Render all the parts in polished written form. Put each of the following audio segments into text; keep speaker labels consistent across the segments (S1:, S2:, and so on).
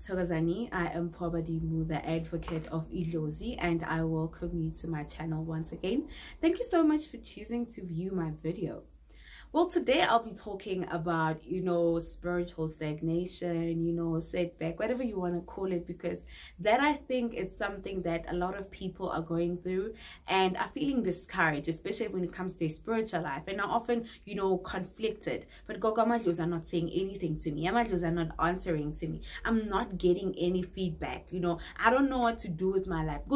S1: Thokozani. I am Pobadimu, the advocate of Idlozi, and I welcome you to my channel once again. Thank you so much for choosing to view my video. Well, today I'll be talking about, spiritual stagnation, setback, whatever you want to call it, because that I think is something that a lot of people are going through and are feeling discouraged, especially when it comes to a spiritual life, and are often, conflicted. But Amadlos are not saying anything to me. Amadlos are not answering to me. I'm not getting any feedback. I don't know what to do with my life. I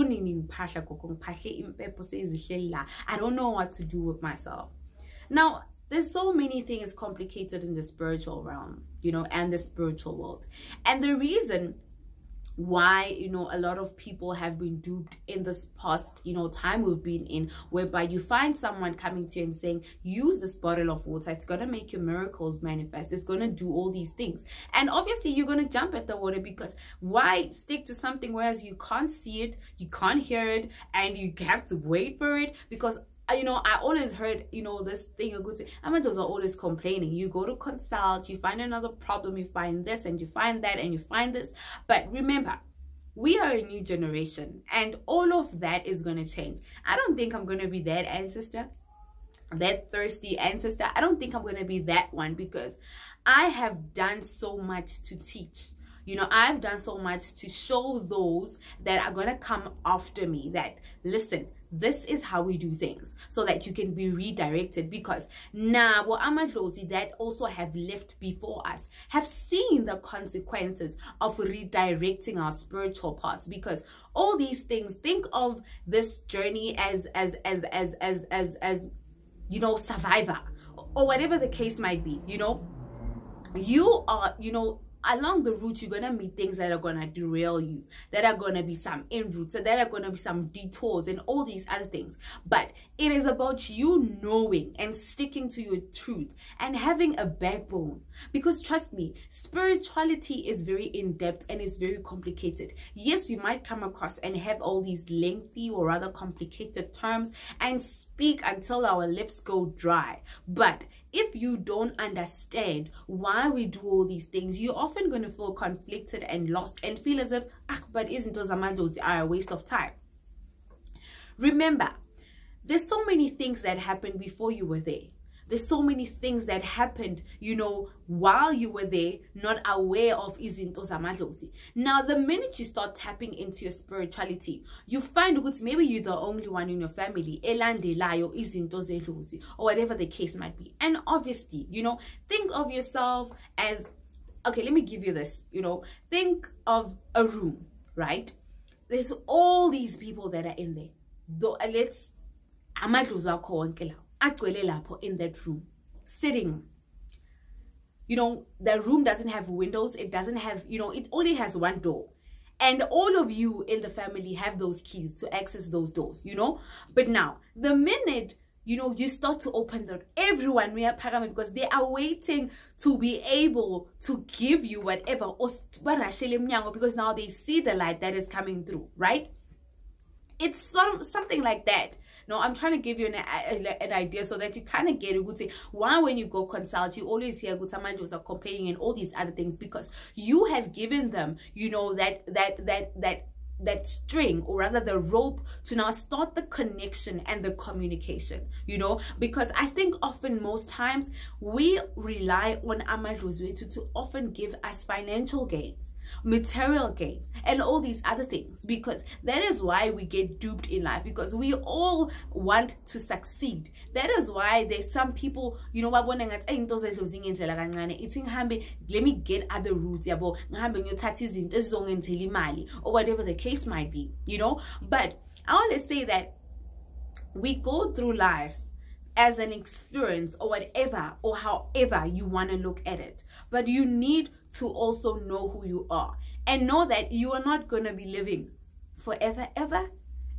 S1: don't know what to do with myself. Now, there's so many things complicated in the spiritual realm, and the spiritual world. And the reason why, a lot of people have been duped in this past, time we've been in, whereby you find someone coming to you and saying, use this bottle of water, it's going to make your miracles manifest, it's going to do all these things. And obviously you're going to jump at the water, because why stick to something whereas you can't see it, you can't hear it, and you have to wait for it? Because I always heard, this thing, Amadors are always complaining. You go to consult, you find another problem, you find this, and you find that, and you find this. But remember, we are a new generation, and all of that is going to change. I don't think I'm going to be that ancestor, that thirsty ancestor. I don't think I'm going to be that one, because I have done so much to teach. I've done so much to show those that are going to come after me that, listen, this is how we do things, so that you can be redirected. Because now, Amadlozi that also have left before us have seen the consequences of redirecting our spiritual paths. Because all these things, think of this journey as survivor, or whatever the case might be. You are, along the route, you're gonna meet things that are gonna derail you, that are gonna be some inroads, so that are gonna be some detours and all these other things. But it is about you knowing and sticking to your truth and having a backbone. Because trust me, spirituality is very in-depth and it's very complicated. Yes, you might come across and have all these lengthy or rather complicated terms and speak until our lips go dry. But if you don't understand why we do all these things, you're often going to feel conflicted and lost and feel as if, but isn't those Amadlozi are a waste of time. Remember, there's so many things that happened before you were there. There's so many things that happened, while you were there, not aware of izinto zamadlozi. Now, the minute you start tapping into your spirituality, you find that maybe you're the only one in your family, elandelayo izinto zedlozi, or whatever the case might be. And obviously, think of yourself as, okay, let me give you this, think of a room, right? There's all these people that are in there. Let's amadlozi akho wonke lawo agcwele lapho in that room, sitting. The room doesn't have windows, it doesn't have, it only has one door. And all of you in the family have those keys to access those doors, But now, the minute, you start to open the door, everyone, because they are waiting to be able to give you whatever, because now they see the light that is coming through, right? It's something like that. No, I'm trying to give you an idea so that you kind of get it. Good say why when you go consult, you always hear good Amadlos are complaining and all these other things, because you have given them, that string, or rather the rope, to now start the connection and the communication, because I think often, most times, we rely on Amadlozi to often give us financial gains, material gains, and all these other things, because that is why we get duped in life, because we all want to succeed. That is why there's some people, let me get other routes, or whatever the case might be, But I want to say that we go through life as an experience, or whatever, or however you want to look at it. But you need to also know who you are, and know that you are not going to be living forever, ever,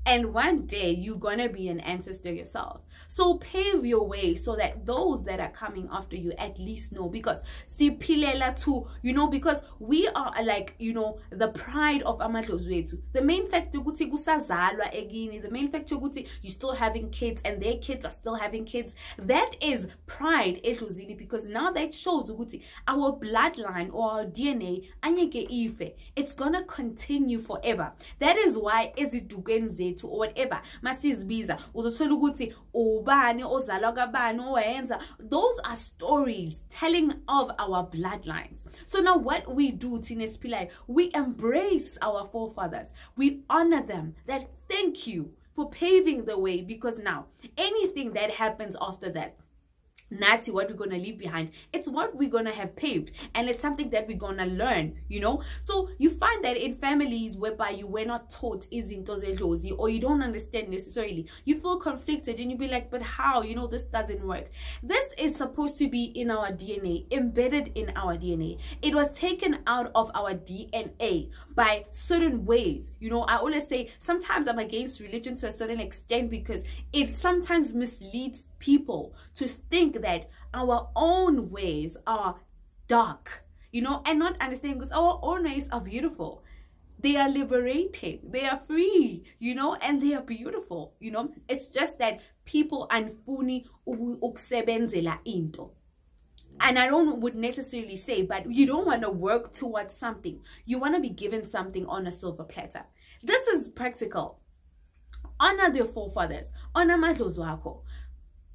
S1: And one day you're gonna be an ancestor yourself. So pave your way so that those that are coming after you at least know. Because sipilela too, you know, because we are like, you know, the pride of amadlozi wethu. The main fact ukuthi kusazalwa egini, the main fact ukuthi you're still having kids and their kids are still having kids. That is pride edlozini, because now that shows ukuthi our bloodline or our DNA anyeke ife. It's gonna continue forever. That is why ezidukeni zethu or whatever masizbiza uzothola ukuthi ubani ozalwa kabani owenza, those are stories telling of our bloodlines. So now what we do, Tinespilai, we embrace our forefathers, we honor them, that thank you for paving the way, because now anything that happens after that, Nazi, what we're going to leave behind, it's what we're going to have paved, and it's something that we're going to learn, you know. So you find that in families whereby you were not taught izinto zelozi, or you don't understand necessarily, you feel conflicted and you be like, but how, you know, this doesn't work. This is supposed to be in our DNA, embedded in our DNA. It was taken out of our DNA by certain ways, you know. I always say sometimes I'm against religion to a certain extent, because it sometimes misleads people to think that our own ways are dark, you know, and not understanding because our own ways are beautiful. They are liberating, they are free, you know, and they are beautiful, you know. It's just that people anfuni ukusebenzela into. And I would necessarily say, but you don't want to work towards something. You want to be given something on a silver platter. This is practical. Honor your forefathers. Honor madlozi wakho.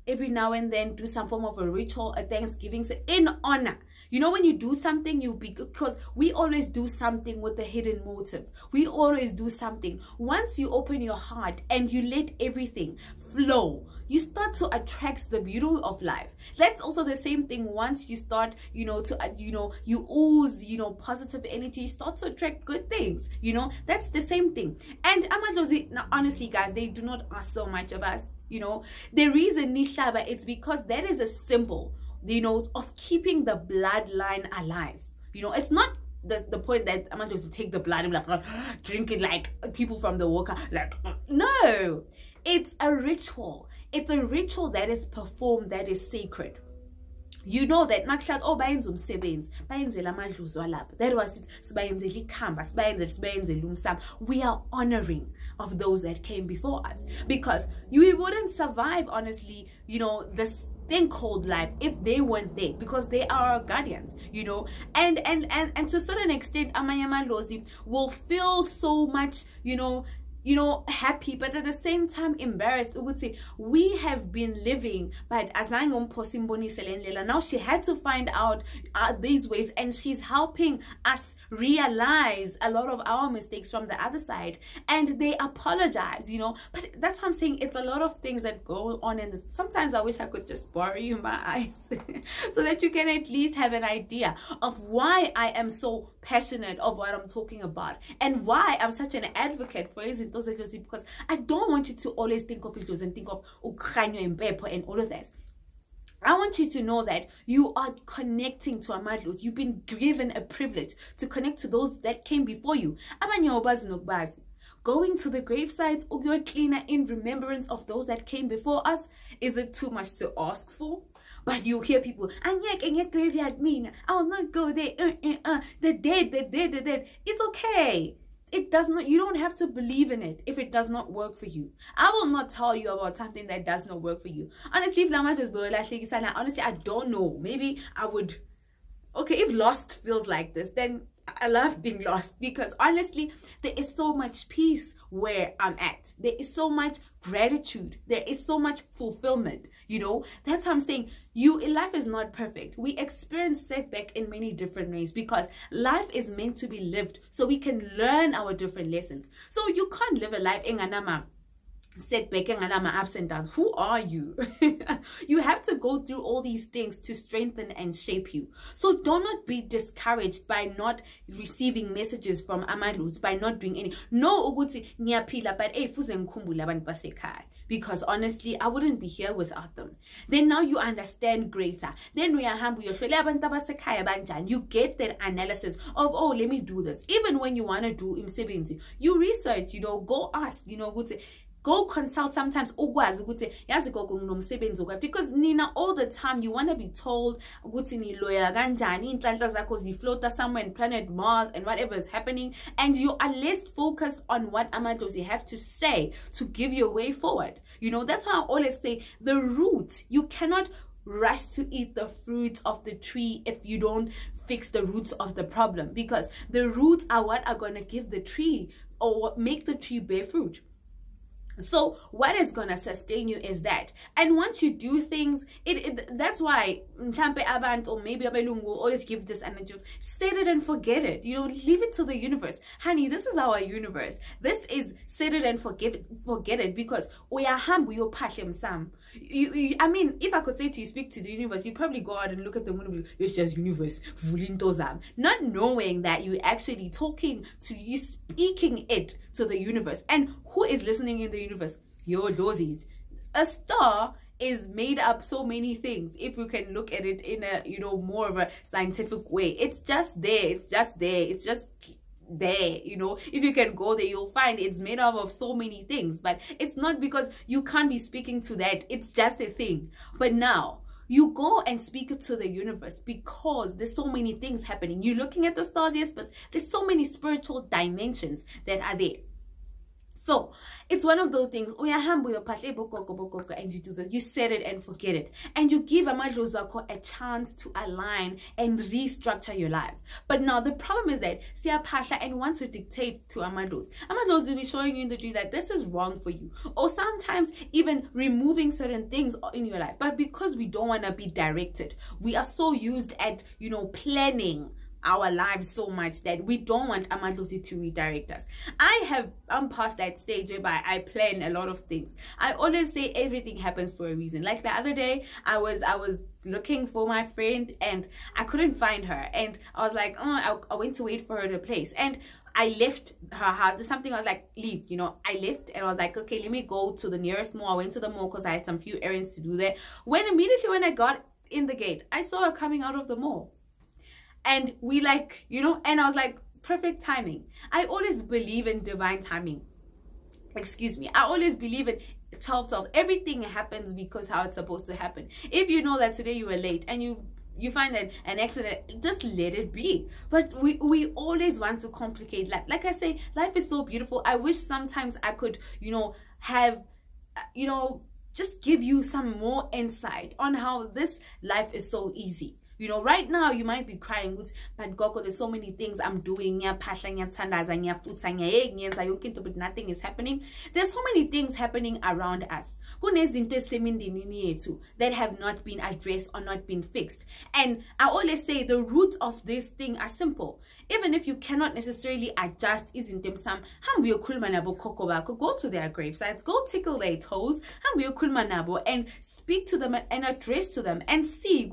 S1: Every now and then do some form of a ritual, a Thanksgiving in honor. You know, when you do something, because we always do something with a hidden motive. We always do something. Once you open your heart and you let everything flow, you start to attract the beauty of life. That's also the same thing. Once you start, you know, to, you know, you ooze, you know, positive energy, you start to attract good things, you know. That's the same thing. And amadlozi, now honestly guys, they do not ask so much of us, you know. The reason nihlaba, it's because that is a symbol, you know, of keeping the bloodline alive. You know, it's not the point that I'm just take the blood and like drink it like people from the Walker, like no. It's a ritual. It's a ritual that is performed, that is sacred. You know that nakuhlala oh bayenza umsebenzi bayenzela amadlozi walapha, that was it, sibayenzela ikhamba, sibayenzela umsamo. We are honoring of those that came before us, because we wouldn't survive, honestly, you know, this thing called life if they weren't there, because they are our guardians, you know. And to a certain extent amanye amadlozi will feel so much, you know, happy, but at the same time embarrassed. We have been living, but now she had to find out these ways, and she's helping us realize a lot of our mistakes from the other side, and they apologize, you know. But that's what I'm saying, it's a lot of things that go on, and sometimes I wish I could just borrow you my eyes so that you can at least have an idea of why I am so passionate of what I'm talking about, and why I'm such an advocate for it, because I don't want you to always think of it and think of ukhanyo and pepo and all of that. I want you to know that you are connecting to amadlozi. You've been given a privilege to connect to those that came before you. Going to the gravesites or cleaner in remembrance of those that came before us, is it too much to ask for? But you hear people, and graveyard mean I will not go there. The dead. It's okay. It does not, you don't have to believe in it if it does not work for you. I will not tell you about something that does not work for you. Honestly, if honestly, I don't know. Maybe I would, okay, if lost feels like this, then I love being lost, because honestly, there is so much peace where I'm at. There is so much gratitude. There is so much fulfillment, you know. That's how I'm saying, life is not perfect. We experience setback in many different ways, because life is meant to be lived so we can learn our different lessons. So you can't live a life enganama setback and ups and downs. Who are you? You have to go through all these things to strengthen and shape you. So do not be discouraged by not receiving messages from amadlozi, by not doing any. No ukuthi ngiyaphila but fuze ngikhumbule abantu basekhaya, because honestly I wouldn't be here without them. Then now you understand greater. Then uyahamba uyohlola abantu basekhaya banjani. You get that analysis of, oh, let me do this. Even when you want to do imsebenzi, you research, go ask, ukuthi go consult sometimes, because Nina, all the time you want to be told float somewhere in planet Mars and whatever is happening, and you are less focused on what amadlozi have to say to give you a way forward. That's why I always say the roots, you cannot rush to eat the fruits of the tree if you don't fix the roots of the problem, because the roots are what are going to give the tree or make the tree bear fruit. So what is going to sustain you is that. And once you do things, that's why mhlampe abantu or maybe abelungu will always give this energy of set it and forget it. Leave it to the universe. Honey, this is our universe. This is set it and forget it, because uyahamba uyophahle msam. I mean, if I could say to you, speak to the universe, you'd probably go out and look at the moon and be, it's just universe, not knowing that you're actually talking to you, speaking it to the universe. And who is listening in the universe? Your lozis. A star is made up so many things. If you can look at it in a more of a scientific way, it's just there. It's just there. It's just there. If you can go there, you'll find it's made up of so many things. But it's not because you can't be speaking to that. It's just a thing. But now you go and speak it to the universe, because there's so many things happening. You're looking at the stars, yes, but there's so many spiritual dimensions that are there. So it's one of those things, and you do this, you set it and forget it, and you give amadlozi wakho a chance to align and restructure your life. But now the problem is that siyapahla and want to dictate to amadlozi will be showing you in the dream that this is wrong for you, or sometimes even removing certain things in your life. But because we don't want to be directed, we are so used at planning our lives so much that we don't want amadlozi to redirect us. I'm past that stage whereby I plan a lot of things. I always say everything happens for a reason. Like the other day, I was looking for my friend and I couldn't find her, and I was like, oh, I went to wait for her to place, and I left her house. There's something I was like, leave, I left and I was like, okay, let me go to the nearest mall. I went to the mall because I had some few errands to do there. Immediately when I got in the gate, I saw her coming out of the mall. And we and I was like, perfect timing. I always believe in divine timing. Excuse me. I always believe in 12-12. Everything happens because how it's supposed to happen. If you know that today you were late and you find that an accident, just let it be. But we always want to complicate life. Like I say, life is so beautiful. I wish sometimes I could, have, just give you some more insight on how this life is so easy. Right now you might be crying, but Gogo, there's so many things I'm doing, but nothing is happening. There's so many things happening around us that have not been addressed or not been fixed. And I always say the root of this thing are simple. Even if you cannot necessarily adjust, isn't them some go to their gravesites, go tickle their toes, and speak to them and address to them and see.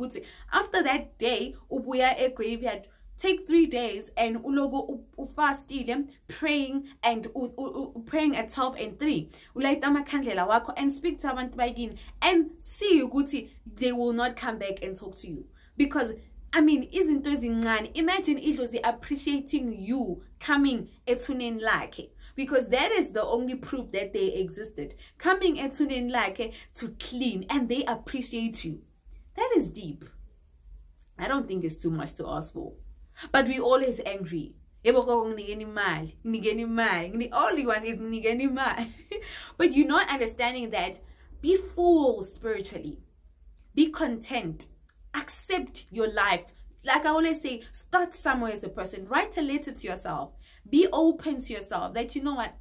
S1: After that day, ubuya a graveyard, take 3 days and ulogo fast praying and praying at 12 and 3. And speak to abantu and see they will not come back and talk to you. Because isn't it imagine idlozi appreciating you coming etunen lakhe, because that is the only proof that they existed, coming etunen lakhe to clean, and they appreciate you. That is deep. I don't think it's too much to ask for, but we always angry. All you want is but you're not understanding that. Be full spiritually, be content. Accept your life. Like I always say, start somewhere as a person. Write a letter to yourself. Be open to yourself that what,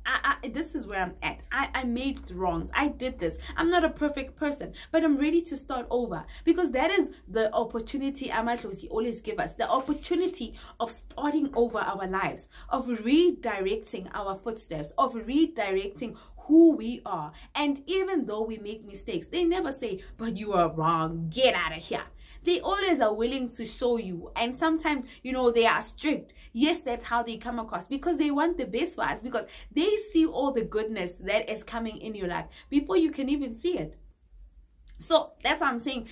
S1: this is where I'm at. I made wrongs. I did this. I'm not a perfect person, but I'm ready to start over, because that is the opportunity amadlozi always give us, the opportunity of starting over our lives, of redirecting our footsteps, of redirecting who we are. And even though we make mistakes, they never say, but you are wrong, get out of here. They always are willing to show you. And sometimes, you know, they are strict. Yes, that's how they come across, because they want the best for us, because they see all the goodness that is coming in your life before you can even see it. So that's what I'm saying.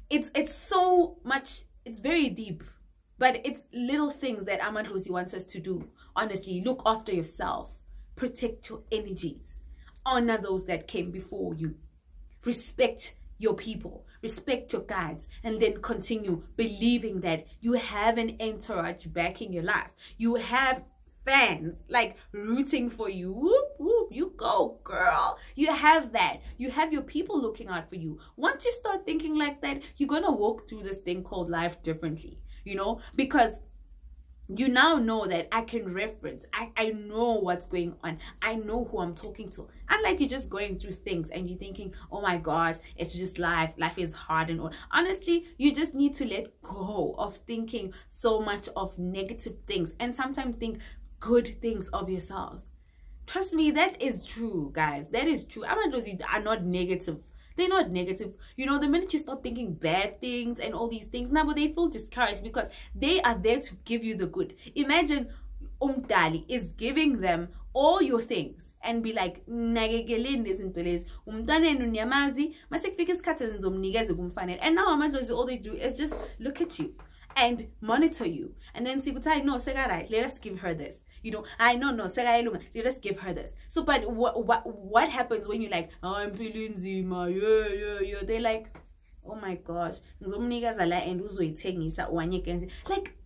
S1: It's so much, it's very deep, but it's little things that Amadlozi wants us to do. Honestly, look after yourself, protect your energies, honor those that came before you, respect your people, respect your guides, and then continue believing that you have an entourage backing your life. You have fans like rooting for you. Whoop, whoop, you go, girl. You have that. You have your people looking out for you. Once you start thinking like that, you're gonna walk through this thing called life differently, you know, because you now know that I can reference. I know what's going on. I know who I'm talking to. Unlike you just going through things and you're thinking, oh my gosh, it's just life. Life is hard and all. Honestly, you just need to let go of thinking so much of negative things and sometimes think good things of yourselves. Trust me, that is true, guys. That is true. Amadlozi are not negative. They're not negative. You know, the minute you start thinking bad things and all these things, now but they feel discouraged because they are there to give you the good. Imagine Umdali is giving them all your things and be like, and now Amadlozi, all they do is just look at you and monitor you, and then say, no, right, let us give her this. You know, I know, no, let us give her this. So, but what happens when you're like, oh, I'm feeling zima, yeah. They're like, oh my gosh, like,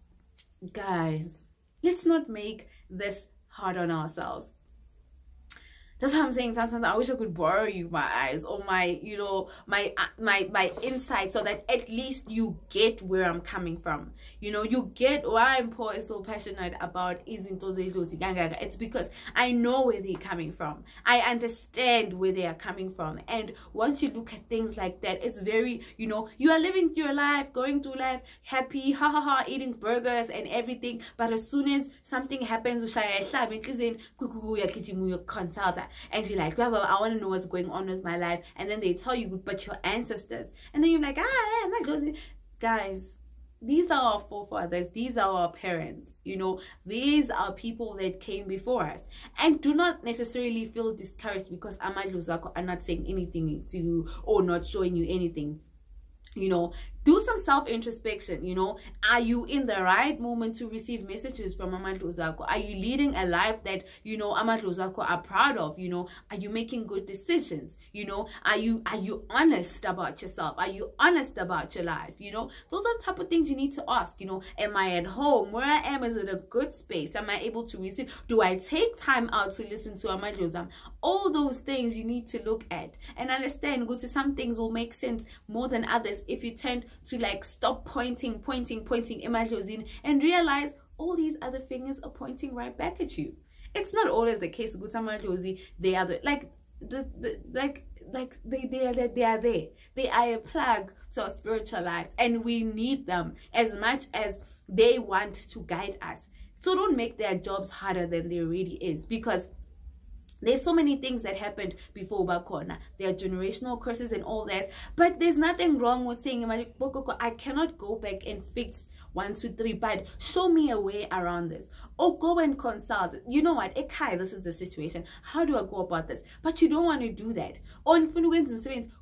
S1: guys, let's not make this hard on ourselves. That's what I'm saying. Sometimes I wish I could borrow you my eyes or my, you know, my insight, so that at least you get where I'm coming from. You know, you get why I'm so passionate about it's because I know where they're coming from. I understand where they are coming from. And once you look at things like that, it's very, you know, you are living your life, going through life, happy, eating burgers and everything. But as soon as something happens, consult. And you're like, well, I want to know what's going on with my life. And then they tell you, but your ancestors. And then you're like, my Josie. Guys, these are our forefathers. These are our parents. You know, these are people that came before us. And do not necessarily feel discouraged because Amadlozi are not saying anything to you or not showing you anything. You know, do some self-introspection. You know, are you in the right moment to receive messages from Amadlozi? Are you leading a life that, you know, Amadlozi are proud of? You know, are you making good decisions? You know, are you honest about yourself? Are you honest about your life? You know, those are the type of things you need to ask. You know, am I at home? Where I am, is it a good space? Am I able to receive? Do I take time out to listen to Amadlozi? All those things you need to look at and understand. Go to some things will make sense more than others if you tend to like stop pointing Amadlozi and realize all these other fingers are pointing right back at you. It's not always the case. Good Amadlozi, they are they are there. They are a plug to our spiritual life, and we need them as much as they want to guide us. So don't make their jobs harder than they already is, because there's so many things that happened before Bakona. There are generational curses and all that. But there's nothing wrong with saying, I cannot go back and fix 1, 2, 3, but show me a way around this. Or go and consult. You know what? Ekai, this is the situation. How do I go about this? But you don't want to do that. Or in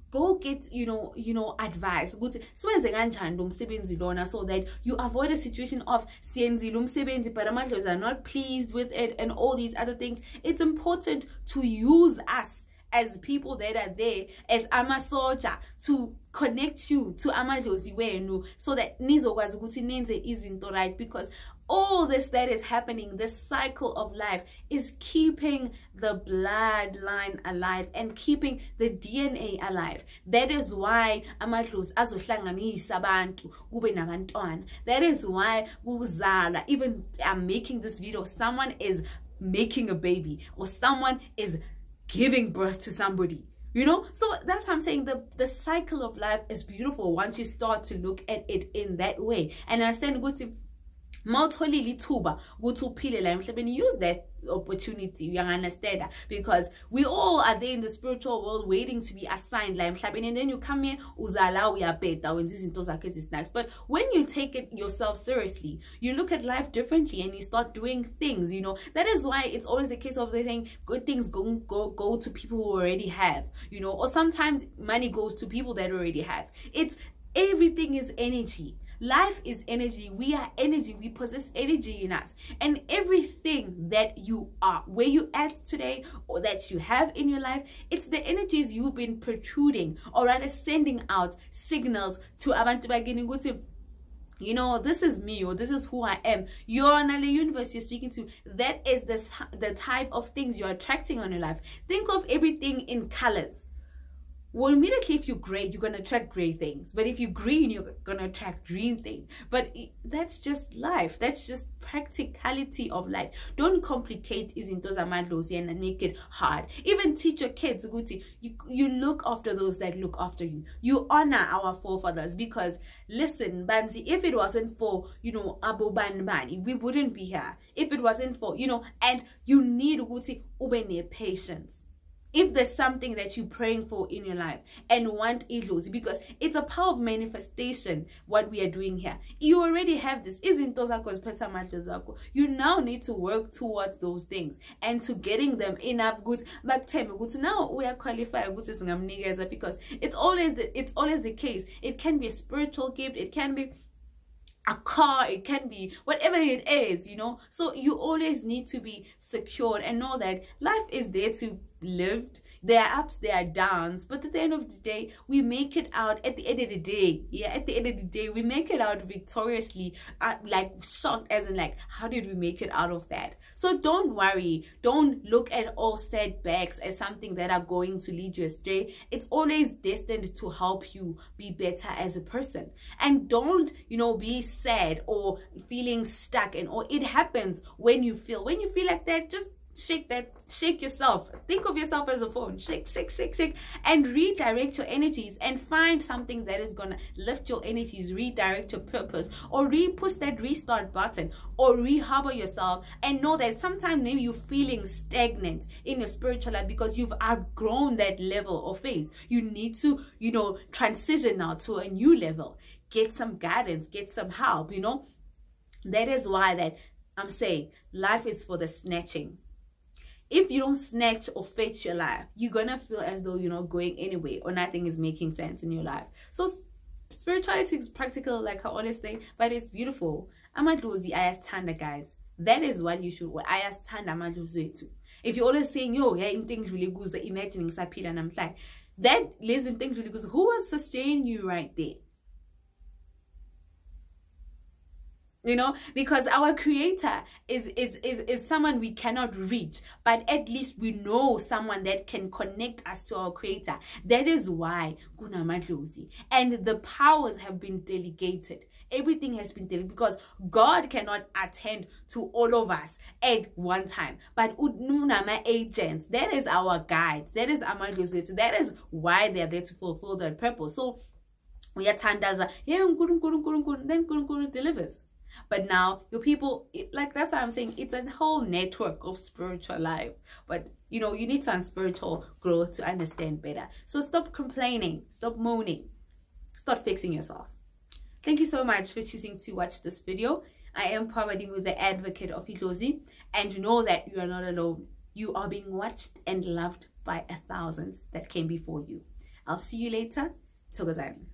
S1: go get, you know, advice. So that you avoid a situation of but Amadlozi are not pleased with it and all these other things. It's important to use us as people that are there as amasoja to connect you to Amadlozi wenu, so that nizokwazi ukuthi nenze izinto right, because all this that is happening, this cycle of life, is keeping the bloodline alive and keeping the DNA alive. That is why Amadlozi azohlanganisa abantu kube nabantwana. That is why uzala, even I'm making this video, someone is making a baby or someone is giving birth to somebody. You know, so that's what I'm saying. The cycle of life is beautiful once you start to look at it in that way. And I understand good. Mawutholile ithuba ukuthi uphile la emhlabeni, use that opportunity. You understand that? Because we all are there in the spiritual world waiting to be assigned la emhlabeni, and then you come here uzala uyabheda wenza izinto zakhe ezisnacks. But when you take it yourself seriously, you look at life differently and you start doing things, you know. That is why it's always the case of the saying good things go to people who already have, you know, or sometimes money goes to people that already have. It's everything is energy. Life is energy. We are energy. We possess energy in us. And everything that you are, where you at today, or that you have in your life, it's the energies you've been protruding, or rather sending out signals to abantu bagini ukuthi, you know, this is me, or this is who I am. You're in the universe you're speaking to. That is the type of things you're attracting on your life. Think of everything in colors. Well, immediately if you're gray, you're going to attract gray things. But if you're green, you're going to attract green things. But that's just life. That's just practicality of life. Don't complicate izinto zamadlozi and make it hard. Even teach your kids, you look after those that look after you. You honor our forefathers, because listen, Banzi, if it wasn't for, you know, Abu Banbani, we wouldn't be here. If it wasn't for, you know, and you need ube patience. If there's something that you're praying for in your life and want idlozi, because it's a power of manifestation, what we are doing here. You already have this. You now need to work towards those things and to getting them enough goods. But now we are qualified, because it's always the case. It can be a spiritual gift. It can be a car, it can be whatever it is, you know. So you always need to be secured and know that life is there to lived. There are ups, there are downs, but at the end of the day, we make it out. At the end of the day, we make it out victoriously. Like shocked, as in like, how did we make it out of that? So don't worry. Don't look at all setbacks as something that are going to lead you astray. It's always destined to help you be better as a person. And don't, you know, be sad or feeling stuck. And or it happens when you feel like that. Just shake yourself. Think of yourself as a phone. Shake, and redirect your energies and find something that is gonna lift your energies, redirect your purpose, or push that restart button, or reharbor yourself, and know that sometimes maybe you're feeling stagnant in your spiritual life because you've outgrown that level or phase. You need to, you know, transition now to a new level. Get some guidance, get some help, you know. That is why that I'm saying life is for the snatching. If you don't snatch or fetch your life, you're gonna feel as though you're not going anywhere or nothing is making sense in your life. So spirituality is practical, like I always say, but it's beautiful. Amadlozi ayasthanda, guys. That is what you should. Ayasthanda amadlozi too. If you're always saying, yo, yeah, in things really good, imagining sapila and I'm like, that listen things really good. Who was sustaining you right there? You know, because our creator is someone we cannot reach, but at least we know someone that can connect us to our creator. That is why kunamadlozi, and the powers have been delegated. Everything has been delegated because God cannot attend to all of us at one time. But unama agents, that is our guides. That is amadlozi. That is why they are there to fulfill their purpose. So we are tandaza, yeah, then delivers. But now your people, like, that's what I'm saying, it's a whole network of spiritual life. But you know, you need some spiritual growth to understand better. So stop complaining, stop moaning, start fixing yourself. Thank you so much for choosing to watch this video. I am Thokozani, the advocate of idlozi, and know that you are not alone. You are being watched and loved by thousands that came before you. I'll see you later. Thokozani.